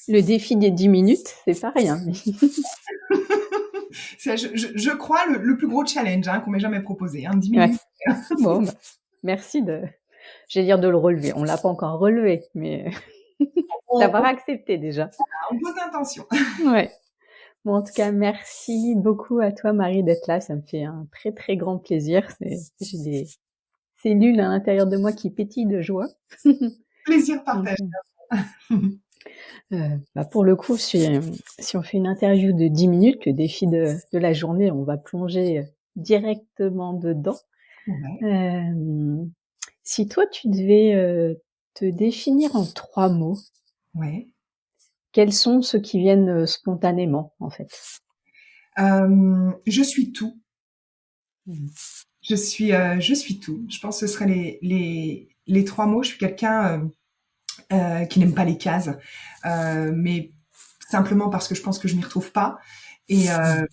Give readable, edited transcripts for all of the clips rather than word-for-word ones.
Le défi des 10 minutes, c'est pas rien. C'est, je crois, le plus gros challenge qu'on m'ait jamais proposé. 10 Ouais. minutes. Bon, bah, merci j'allais dire de le relever. On l'a pas encore relevé, mais d'avoir On accepté déjà. on pose l'intention. Ouais. Bon, en tout cas, merci beaucoup à toi, Marie, d'être là. Ça me fait un très, très grand plaisir. J'ai des cellules à l'intérieur de moi qui pétillent de joie. Plaisir Donc, partagé. bah, pour le coup, si on fait une interview de 10 minutes, le défi de la journée, on va plonger directement dedans. Ouais. Si toi, tu devais te définir en 3 mots, Ouais. quels sont ceux qui viennent spontanément, en fait? Je suis tout. Mmh. Je suis tout. Je pense que ce seraient les 3 mots. Je suis quelqu'un qui n'aime pas les cases, mais simplement parce que je pense que je m'y retrouve pas. Et, Mmh. euh,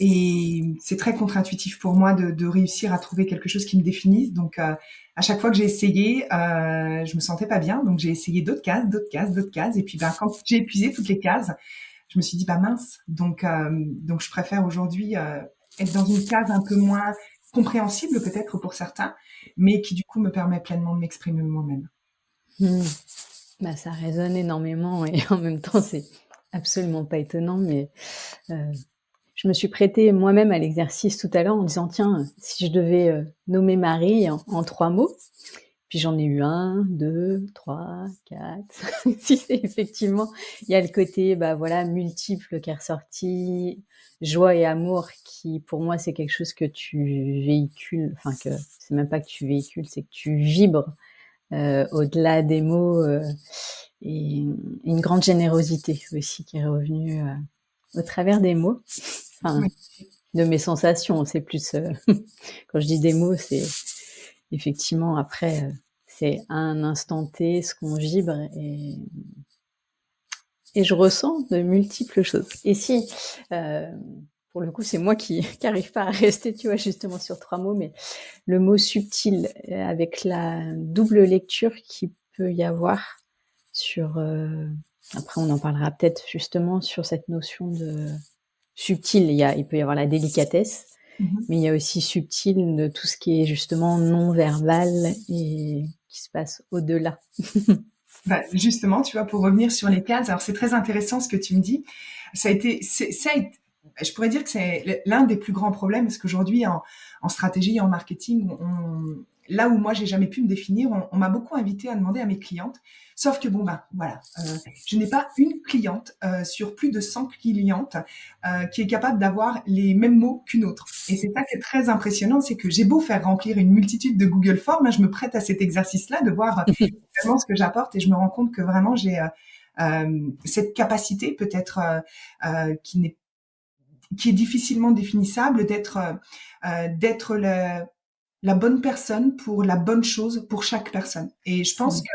et c'est très contre-intuitif pour moi de réussir à trouver quelque chose qui me définisse. Donc, à chaque fois que j'ai essayé, je me sentais pas bien. Donc, j'ai essayé d'autres cases, d'autres cases, d'autres cases. Et puis, quand j'ai épuisé toutes les cases, je me suis dit, bah mince. Donc je préfère aujourd'hui être dans une case un peu moins compréhensible peut-être pour certains, mais qui du coup me permet pleinement de m'exprimer moi-même. Mmh. Bah, ça résonne énormément et en même temps, c'est absolument pas étonnant, mais heu, je me suis prêtée moi-même à l'exercice tout à l'heure en disant: «Tiens, si je devais, nommer Marie en 3 mots». Puis j'en ai eu 1, 2, 3, 4, 6 et effectivement, il y a le côté, bah, voilà, multiple qui est ressorti, joie et amour qui, pour moi, c'est quelque chose que tu véhicules, enfin que c'est même pas que tu véhicules, c'est que tu vibres, au-delà des mots, et une grande générosité aussi qui est revenue, au travers des mots. Enfin, Oui. de mes sensations, c'est plus, quand je dis des mots, c'est effectivement après, c'est un instant T, ce qu'on vibre et je ressens de multiples choses. Et si, heu, pour le coup, c'est moi qui qui arrive pas à rester, tu vois, justement sur 3 mots, mais le mot subtil, avec la double lecture qu'il peut y avoir sur, après on en parlera peut-être justement sur cette notion de subtil. Il peut y avoir la délicatesse, Mhm. mais il y a aussi subtil de tout ce qui est justement non verbal et qui se passe au-delà. Bah, justement, tu vois, pour revenir sur les cases, alors c'est très intéressant ce que tu me dis. Ça a été, je pourrais dire que c'est l'un des plus grands problèmes, parce qu'aujourd'hui, en stratégie et en marketing, là où moi j'ai jamais pu me définir, on m'a beaucoup invité à demander à mes clientes. Sauf que bon, bah voilà, je n'ai pas une cliente sur plus de 100 clientes qui est capable d'avoir les mêmes mots qu'une autre. Et c'est ça qui est très impressionnant, c'est que j'ai beau faire remplir une multitude de Google Forms, je me prête à cet exercice-là de voir vraiment ce que j'apporte et je me rends compte que vraiment j'ai cette capacité peut-être qui est difficilement définissable d'être la bonne personne pour la bonne chose pour chaque personne. Et je pense Mmh. que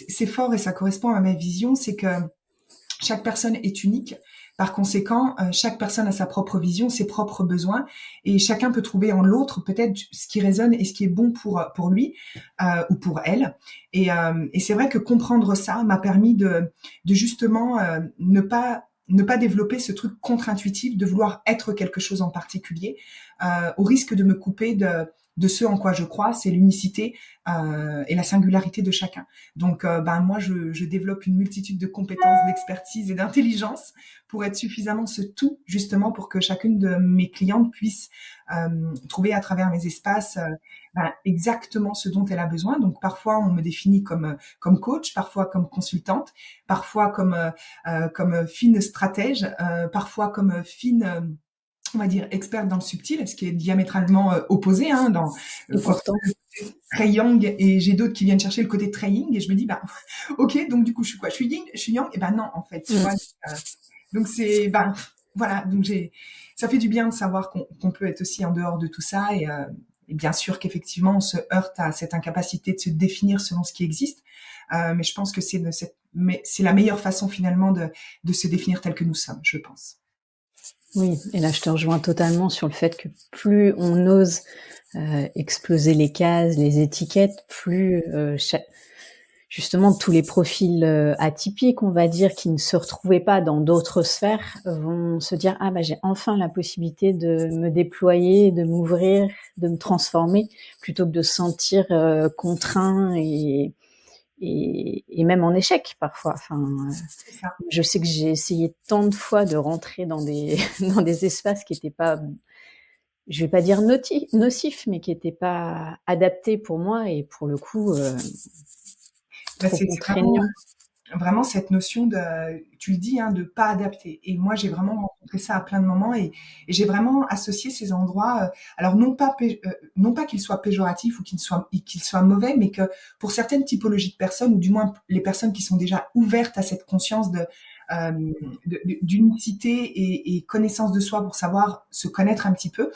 c'est fort et ça correspond à ma vision, c'est que chaque personne est unique. Par conséquent, chaque personne a sa propre vision, ses propres besoins, et chacun peut trouver en l'autre peut-être ce qui résonne et ce qui est bon pour lui ou pour elle. Et c'est vrai que comprendre ça m'a permis de justement ne pas développer ce truc contre-intuitif de vouloir être quelque chose en particulier, au risque de me couper de ce en quoi je crois, c'est l'unicité et la singularité de chacun. Donc, moi, je développe une multitude de compétences, d'expertise et d'intelligence pour être suffisamment ce tout, justement, pour que chacune de mes clientes puisse trouver à travers mes espaces exactement ce dont elle a besoin. Donc, parfois, on me définit comme coach, parfois comme consultante, parfois comme fine stratège, parfois comme fine on va dire experte dans le subtil, ce qui est diamétralement opposé dans Et quand pourtant, très yang et j'ai d'autres qui viennent chercher le côté très yin et je me dis ok, donc du coup je suis quoi, je suis yin, je suis yang, et non en fait, tu mmh, vois. Donc c'est voilà, donc ça fait du bien de savoir qu'on peut être aussi en dehors de tout ça et bien sûr qu'effectivement on se heurte à cette incapacité de se définir selon ce qui existe, mais je pense que mais c'est la meilleure façon finalement de se définir tel que nous sommes, je pense. oui, et là je te rejoins totalement sur le fait que plus on ose, exploser les cases, les étiquettes, plus, justement tous les profils atypiques, on va dire, qui ne se retrouvaient pas dans d'autres sphères, vont se dire ah bah j'ai enfin la possibilité de me déployer, de m'ouvrir, de me transformer, plutôt que de se sentir contraint et même en échec parfois. Enfin, C'est ça. je sais que j'ai essayé tant de fois de rentrer dans des dans des espaces qui n'étaient pas, je vais pas dire nocifs, mais qui n'étaient pas adaptés pour moi et pour le coup Bah, trop c'est vraiment contraignants. vraiment cette notion de, tu le dis, hein, de pas adapter. Et moi, j'ai vraiment rencontré ça à plein de moments et j'ai vraiment associé ces endroits, alors non pas qu'ils soient péjoratifs ou qu'ils soient mauvais, mais que pour certaines typologies de personnes, ou du moins les personnes qui sont déjà ouvertes à cette conscience d'unicité et connaissance de soi pour savoir se connaître un petit peu,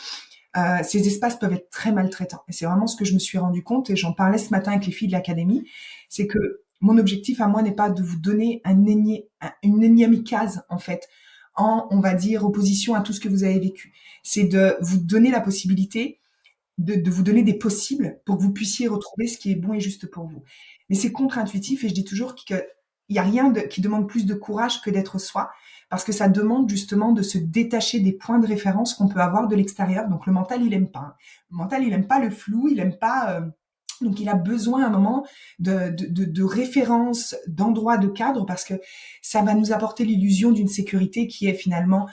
ces espaces peuvent être très maltraitants. Et c'est vraiment ce que je me suis rendu compte, et j'en parlais ce matin avec les filles de l'académie, c'est que mon objectif à moi n'est pas de vous donner une énième case, en fait, on va dire, opposition à tout ce que vous avez vécu. C'est de vous donner la possibilité de vous donner des possibles pour que vous puissiez retrouver ce qui est bon et juste pour vous. Mais c'est contre-intuitif, et je dis toujours qu'il y a rien qui demande plus de courage que d'être soi, parce que ça demande justement de se détacher des points de référence qu'on peut avoir de l'extérieur. Donc le mental, il aime pas, hein. Le mental, il aime pas le flou, il aime pas, donc il a besoin à un moment de références, d'endroits, de cadres, parce que ça va nous apporter l'illusion d'une sécurité qui est finalement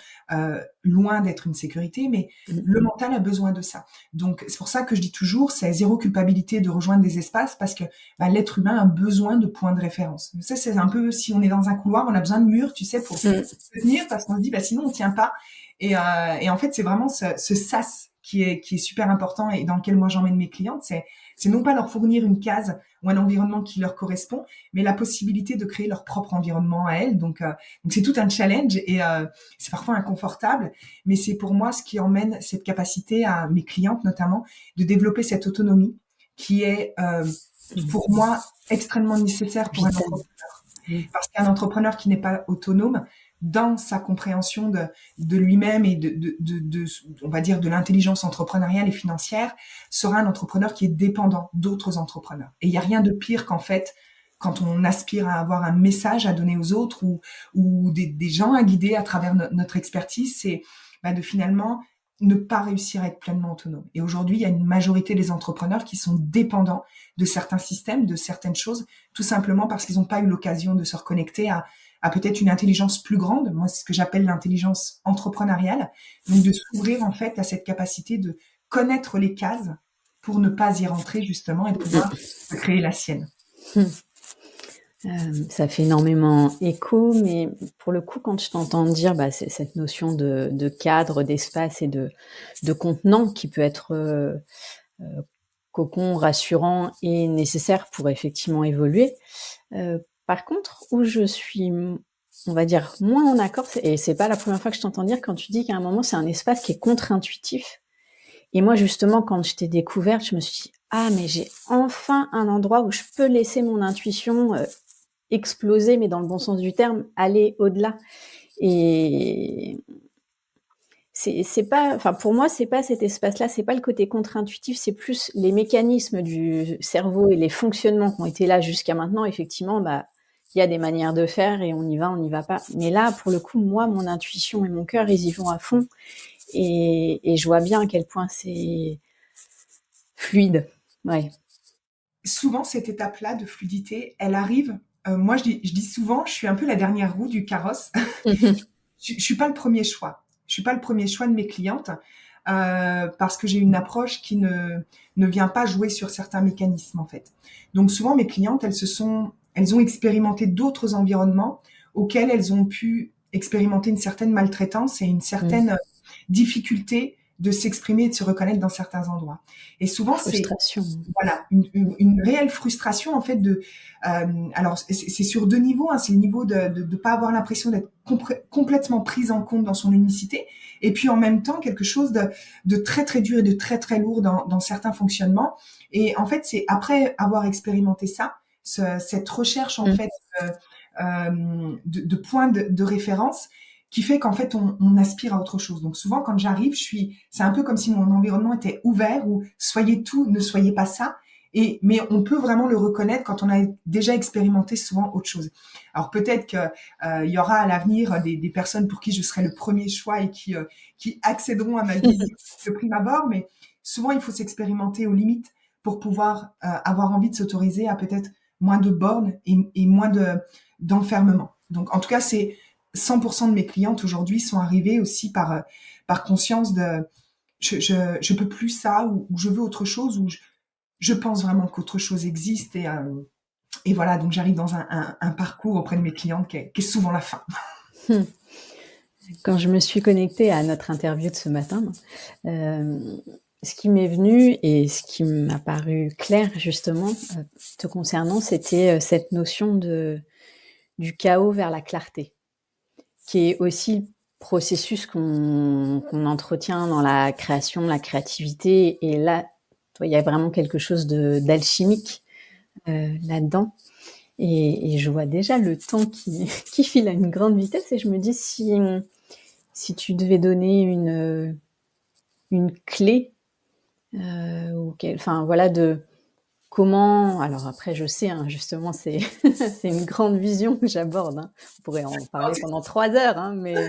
loin d'être une sécurité, mais le mental a besoin de ça. Donc c'est pour ça que je dis toujours, c'est zéro culpabilité de rejoindre des espaces, parce que l'être humain a besoin de points de référence. Ça, c'est un peu, si on est dans un couloir, on a besoin de murs, tu sais, pour se tenir, parce qu'on se dit sinon on tient pas. Et en fait, c'est vraiment ce sas qui est super important, et dans lequel moi j'emmène mes clientes. C'est non pas leur fournir une case ou un environnement qui leur correspond, mais la possibilité de créer leur propre environnement à elles. Donc c'est tout un challenge, et c'est parfois inconfortable, mais c'est pour moi ce qui emmène cette capacité à mes clientes notamment de développer cette autonomie qui est pour moi extrêmement nécessaire pour un Vital. entrepreneur. Parce qu'un entrepreneur qui n'est pas autonome dans sa compréhension de lui-même et on va dire, de l'intelligence entrepreneuriale et financière, sera un entrepreneur qui est dépendant d'autres entrepreneurs. Et il n'y a rien de pire qu'en fait, quand on aspire à avoir un message à donner aux autres, ou des gens à guider à travers notre expertise, c'est de finalement ne pas réussir à être pleinement autonome. Et aujourd'hui, il y a une majorité des entrepreneurs qui sont dépendants de certains systèmes, de certaines choses, tout simplement parce qu'ils n'ont pas eu l'occasion de se reconnecter à peut-être une intelligence plus grande. Moi, c'est ce que j'appelle l'intelligence entrepreneuriale. Donc, de s'ouvrir, en fait, à cette capacité de connaître les cases pour ne pas y rentrer, justement, et de pouvoir créer la sienne. Ça fait énormément écho, mais pour le coup, quand je t'entends dire c'est cette notion de cadre, d'espace et de contenant qui peut être cocon, rassurant et nécessaire pour effectivement évoluer. Par contre, où je suis, on va dire, moins en accord, et c'est pas la première fois que je t'entends dire, quand tu dis qu'à un moment, c'est un espace qui est contre-intuitif. Et moi, justement, quand je t'ai découverte, je me suis dit, ah, mais j'ai enfin un endroit où je peux laisser mon intuition exploser, mais dans le bon sens du terme, aller au-delà. Et c'est pas, enfin pour moi, c'est pas cet espace-là, c'est pas le côté contre-intuitif, c'est plus les mécanismes du cerveau et les fonctionnements qui ont été là jusqu'à maintenant. Effectivement, il y a des manières de faire et on y va pas. Mais là, pour le coup, moi, mon intuition et mon cœur, ils y vont à fond, et je vois bien à quel point c'est fluide. Ouais. Souvent, cette étape-là de fluidité, elle arrive. Moi, je dis souvent, je suis un peu la dernière roue du carrosse. Je suis pas le premier choix. Je suis pas le premier choix de mes clientes, parce que j'ai une approche qui ne vient pas jouer sur certains mécanismes, en fait. Donc souvent, mes clientes, elles ont expérimenté d'autres environnements auxquels elles ont pu expérimenter une certaine maltraitance et une certaine difficulté de s'exprimer et de se reconnaître dans certains endroits. Et souvent, c'est Frustration. voilà une réelle frustration, en fait, alors c'est sur deux niveaux, hein. C'est le niveau de pas avoir l'impression d'être complètement prise en compte dans son unicité, et puis en même temps quelque chose de très très dur et de très très lourd dans certains fonctionnements. Et en fait, c'est après avoir expérimenté ça, cette recherche, en fait, de points de référence, qui fait qu'en fait on aspire à autre chose. Donc souvent quand j'arrive, c'est un peu comme si mon environnement était ouvert, ou soyez tout, ne soyez pas ça. Mais on peut vraiment le reconnaître quand on a déjà expérimenté souvent autre chose. Alors peut-être que il y aura à l'avenir des personnes pour qui je serai le premier choix et qui accéderont à ma vision de prime abord, mais souvent il faut s'expérimenter aux limites pour pouvoir avoir envie de s'autoriser à peut-être moins de bornes et moins d'enfermement. Donc en tout cas, c'est 100% de mes clientes aujourd'hui sont arrivées aussi par conscience de je peux plus ça ou je veux autre chose ou je pense vraiment qu'autre chose existe et voilà, donc j'arrive dans un parcours auprès de mes clientes qui est souvent la fin. Quand je me suis connectée à notre interview de ce matin, ce qui m'est venu et ce qui m'a paru clair justement, te concernant, c'était, cette notion du chaos vers la clarté, qui est aussi le processus qu'on entretient dans la création, la créativité et là, toi, il y a vraiment quelque chose d'alchimique, là-dedans et je vois déjà le temps qui qui file à une grande vitesse et je me dis si tu devais donner une clé, ou enfin voilà de comment alors après je sais, hein, justement c'est c'est une grande vision que j'aborde, hein. On pourrait en parler pendant 3 heures, hein, mais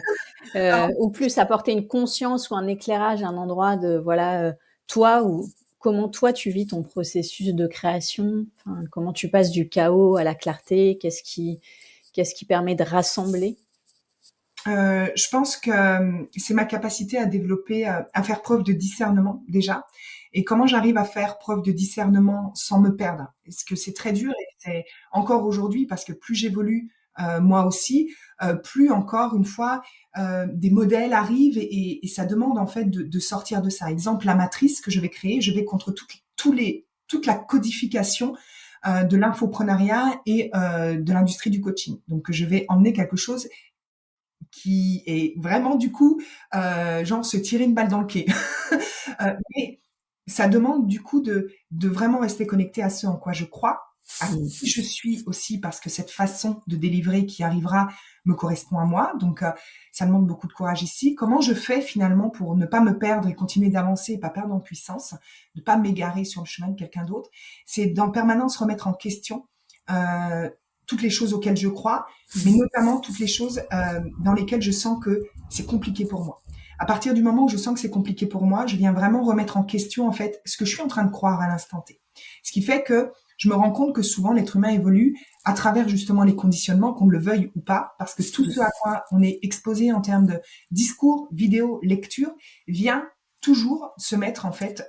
ou plus apporter une conscience ou un éclairage à un endroit de voilà, toi ou comment toi tu vis ton processus de création? Enfin, comment tu passes du chaos à la clarté? Qu'est-ce qui permet de rassembler? Je pense que c'est ma capacité à développer, à faire preuve de discernement déjà. Et comment j'arrive à faire preuve de discernement sans me perdre. Parce que c'est très dur et c'est encore aujourd'hui parce que plus j'évolue, moi aussi, plus encore une fois, des modèles arrivent et ça demande en fait de sortir de ça. Exemple, la matrice que je vais créer, je vais contre toute la codification de l'infoprenariat et de l'industrie du coaching. Donc je vais emmener quelque chose qui est vraiment du coup genre se tirer une balle dans le pied. Mais ça demande du coup de vraiment rester connecté à ce en quoi je crois, à qui je suis aussi parce que cette façon de délivrer qui arrivera me correspond à moi. Donc ça demande beaucoup de courage ici. Comment je fais finalement pour ne pas me perdre et continuer d'avancer et pas perdre en puissance, ne pas m'égarer sur le chemin de quelqu'un d'autre? C'est d'en permanence remettre en question euh, toutes les choses auxquelles je crois, mais notamment toutes les choses dans lesquelles je sens que c'est compliqué pour moi. À partir du moment où je sens que c'est compliqué pour moi, je viens vraiment remettre en question en fait ce que je suis en train de croire à l'instant T. Ce qui fait que je me rends compte que souvent l'être humain évolue à travers justement les conditionnements, qu'on le veuille ou pas, parce que tout ce à quoi on est exposé en termes de discours, vidéo, lecture, vient toujours se mettre en fait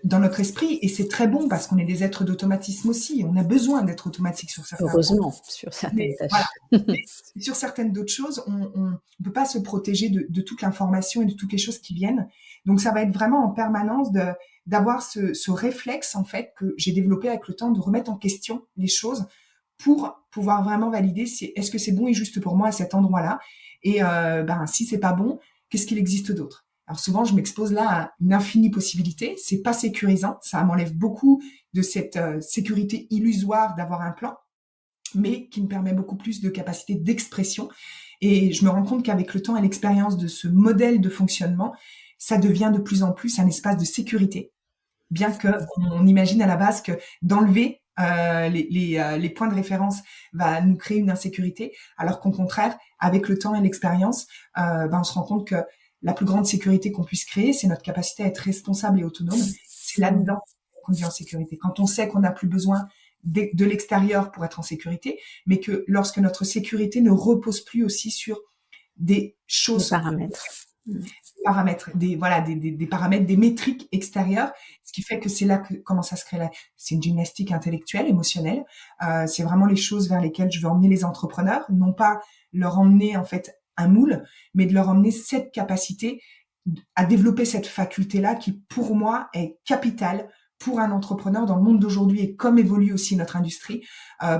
dans notre esprit et c'est très bon parce qu'on est des êtres d'automatisme aussi. On a besoin d'être automatique sur certains points. Heureusement, sur certaines Mais voilà. tâches. Mais sur certaines d'autres choses, on peut pas se protéger de toute l'information et de toutes les choses qui viennent. Donc ça va être vraiment en permanence d'avoir ce réflexe en fait que j'ai développé avec le temps de remettre en question les choses pour pouvoir vraiment valider si est-ce que c'est bon et juste pour moi à cet endroit-là et ben si c'est pas bon, qu'est-ce qu'il existe d'autre. Alors souvent je m'expose là à une infinie possibilité, c'est pas sécurisant, ça m'enlève beaucoup de cette sécurité illusoire d'avoir un plan mais qui me permet beaucoup plus de capacité d'expression. Et je me rends compte qu'avec le temps et l'expérience de ce modèle de fonctionnement, ça devient de plus en plus un espace de sécurité. Bien qu'on imagine à la base que d'enlever les points de référence va nous créer une insécurité, alors qu'au contraire, avec le temps et l'expérience, on se rend compte que la plus grande sécurité qu'on puisse créer, c'est notre capacité à être responsable et autonome. C'est là-dedans qu'on vit en sécurité. Quand on sait qu'on n'a plus besoin de l'extérieur pour être en sécurité, mais que lorsque notre sécurité ne repose plus aussi sur des Les choses, paramètres. paramètres, des paramètres, des métriques extérieures, ce qui fait que c'est là que commence à se créer c'est une gymnastique intellectuelle, émotionnelle. C'est vraiment les choses vers lesquelles je veux emmener les entrepreneurs, non pas leur emmener en fait un moule, mais de leur emmener cette capacité à développer cette faculté-là qui, pour moi, est capitale pour un entrepreneur dans le monde d'aujourd'hui et comme évolue aussi notre industrie,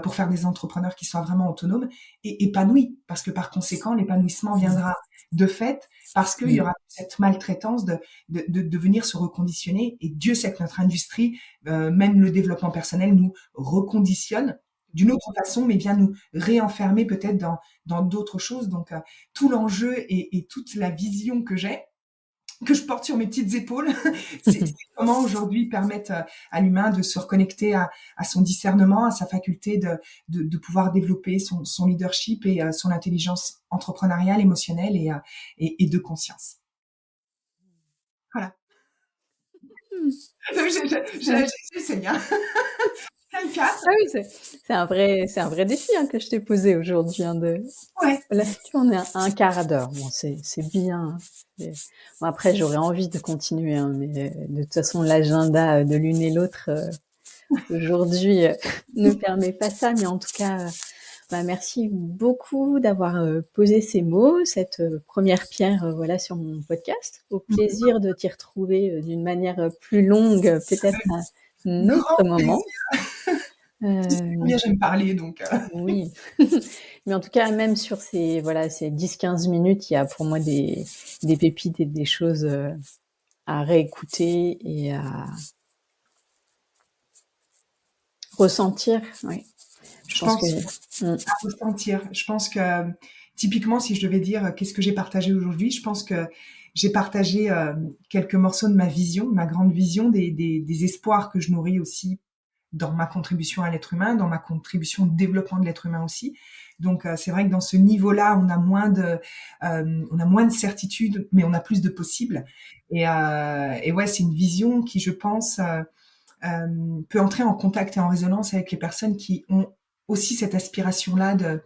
pour faire des entrepreneurs qui soient vraiment autonomes et épanouis. Parce que par conséquent, l'épanouissement viendra de fait parce qu'il y aura cette maltraitance de venir se reconditionner. Et Dieu sait que notre industrie, même le développement personnel, nous reconditionne d'une autre façon, mais vient nous réenfermer peut-être dans d'autres choses. Donc, tout l'enjeu et toute la vision que j'ai, que je porte sur mes petites épaules. C'est comment aujourd'hui permettre à l'humain de se reconnecter à son discernement, à sa faculté de pouvoir développer son leadership et son intelligence entrepreneuriale, émotionnelle et de conscience. Voilà. J'essaye, hein. Ah oui, c'est un vrai défi hein, que je t'ai posé aujourd'hui. Hein, Ouais. Là, tu en es à un quart d'heure. Bon, c'est bien. Bon, après, j'aurais envie de continuer, hein, mais de toute façon, l'agenda de l'une et l'autre aujourd'hui ne permet pas ça. Mais en tout cas, merci beaucoup d'avoir posé ces mots, cette première pierre voilà, sur mon podcast. Au plaisir de t'y retrouver d'une manière plus longue, peut-être à un autre Grand moment. plaisir. Tu sais combien j'aime parler, donc. Oui, mais en tout cas, même sur ces 10-15 minutes, il y a pour moi des pépites et des choses à réécouter et à ressentir. Oui, je Je pense que pense à ressentir. Je pense que typiquement, si je devais dire qu'est-ce que j'ai partagé aujourd'hui, je pense que j'ai partagé quelques morceaux de ma vision, ma grande vision, des espoirs que je nourris aussi dans ma contribution à l'être humain, dans ma contribution au développement de l'être humain aussi. Donc c'est vrai que dans ce niveau-là, on a moins de certitude, mais on a plus de possibles. Et ouais, c'est une vision qui, je pense, peut entrer en contact et en résonance avec les personnes qui ont aussi cette aspiration-là de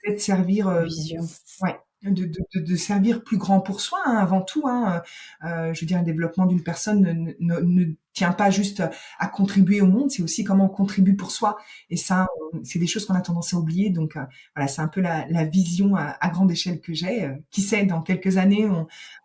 peut-être servir, vision. ouais, de servir plus grand pour soi, hein, avant tout. Hein, je veux dire, le développement d'une personne ne tient pas juste à contribuer au monde, c'est aussi comment on contribue pour soi. Et ça, c'est des choses qu'on a tendance à oublier. Donc voilà, c'est un peu la vision à grande échelle que j'ai. Qui sait, dans quelques années,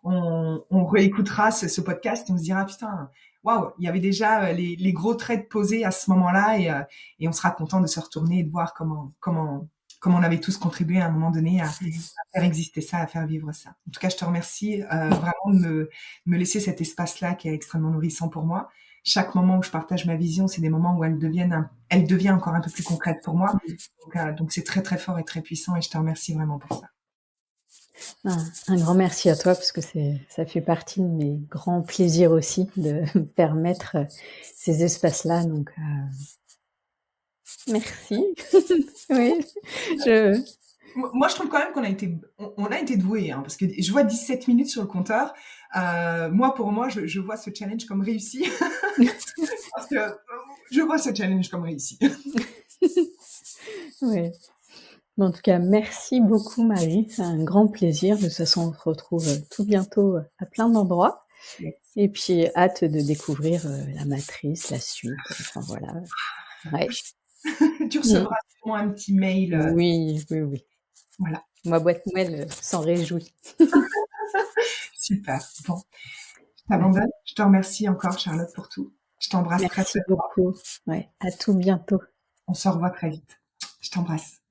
on réécoutera ce podcast et on se dira putain. Waouh, il y avait déjà les gros traits posés à ce moment-là et on sera content de se retourner et de voir comment on avait tous contribué à un moment donné à faire exister ça, à faire vivre ça. En tout cas, je te remercie vraiment de me laisser cet espace-là qui est extrêmement nourrissant pour moi. Chaque moment où je partage ma vision, c'est des moments où elle devient encore un peu plus concrète pour moi. Donc c'est très très fort et très puissant et je te remercie vraiment pour ça. Un grand merci à toi parce que ça fait partie de mes grands plaisirs aussi de permettre ces espaces-là. Donc merci. Oui, Moi, je trouve quand même on a été doués, hein, parce que je vois 17 minutes sur le compteur. Pour moi, je vois ce challenge comme réussi. Parce que je vois ce challenge comme réussi. Oui. Mais en tout cas, merci beaucoup Marie, c'est un grand plaisir. De toute façon, on se retrouve tout bientôt à plein d'endroits. Yes. Et puis, hâte de découvrir la matrice, la suite. Enfin voilà. Ouais. Tu recevras sûrement un petit mail. Oui, oui, oui. Voilà. Ma boîte mail s'en réjouit. Super. Bon, je t'abandonne. Je te remercie encore, Charlotte, pour tout. Je t'embrasse très Merci très fort. beaucoup. Ouais. À tout bientôt. On se revoit très vite. Je t'embrasse.